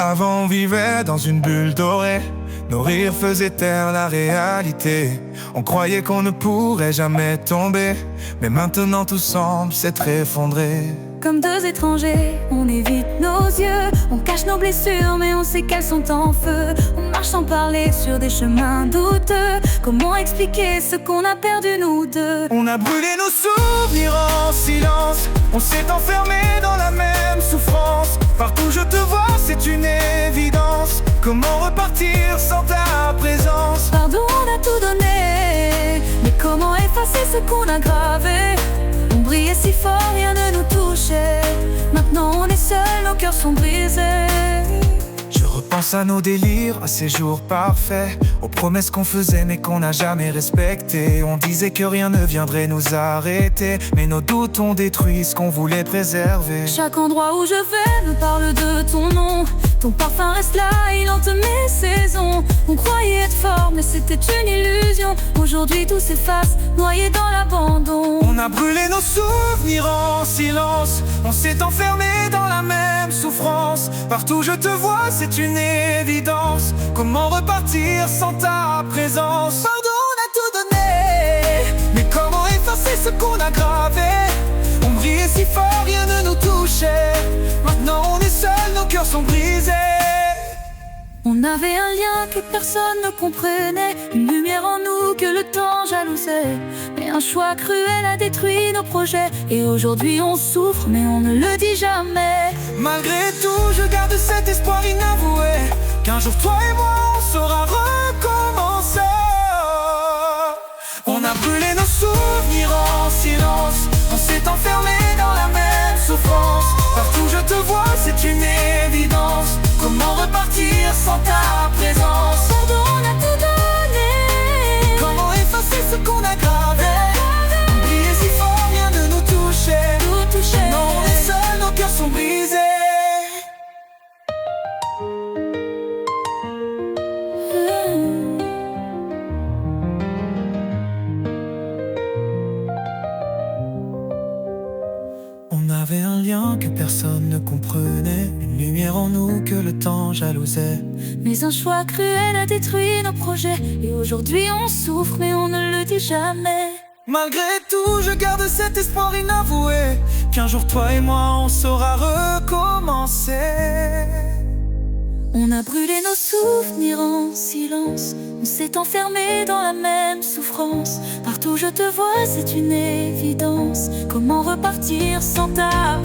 Avant on vivait dans une bulle dorée, nos rires faisaient taire la réalité. On croyait qu'on ne pourrait jamais tomber, mais maintenant tout semble s'être effondré. Comme deux étrangers, on évite nos yeux, on cache nos blessures mais on sait qu'elles sont en feu. On marche sans parler sur des chemins douteux. Comment expliquer ce qu'on a perdu nous deux? On a brûlé nos souvenirs en silence, on s'est enfermé dans la même souffrance. Partout je te vois, c'est une évidence. Comment repartir sans ta présence? Pardon, on a tout donné, mais comment effacer ce qu'on a gravé? On brillait si fort, rien ne nous touchait. Maintenant on est seuls, nos cœurs sont brisés. Je repense à nos délires, à ces jours parfaits, aux promesses qu'on faisait mais qu'on n'a jamais respectées. On disait que rien ne viendrait nous arrêter, mais nos doutes ont détruit ce qu'on voulait préserver. Chaque endroit où je vais me parle de ton nom. Ton parfum reste là, il hante mes saisons. On croyait être fort mais c'était une illusion. Aujourd'hui tout s'efface, noyé dans l'abandon. On a brûlé nos souvenirs en silence, on s'est enfermé dans la même souffrance. Partout je te vois, c'est une évidence. Comment repartir sans ta présence? Pardon, on a tout donné, mais comment effacer ce qu'on a gravé? On brillait si fort, rien ne nous touchait. Maintenant on est seuls, nos cœurs sont brisés. On avait un lien que personne ne comprenait, une lumière en nous que le temps jalousait. Mais un choix cruel a détruit nos projets. Et aujourd'hui on souffre mais on ne le dit jamais. Malgré tout je garde cet espoir inavoué, qu'un jour toi et moi on saura recommencer. On a brûlé nos souvenirs en silence, on s'est enfermé dans la même souffrance. Partout je te vois, c'est une évidence. Comment repartir sans ta présence? Pardon, on a tout donné. Comment effacer ce qu'on a gravé? On brillait si fort, rien ne nous touchait. Non, on est seuls, nos cœurs sont brisés. On avait un lien que personne ne comprenait, une lumière en nous que le temps jalousait. Mais un choix cruel a détruit nos projets. Et aujourd'hui on souffre mais on ne le dit jamais. Malgré tout je garde cet espoir inavoué, qu'un jour toi et moi on saura recommencer. On a brûlé nos souvenirs en silence, on s'est enfermé dans la même souffrance. Partout je te vois, c'est une évidence. Comment repartir sans ta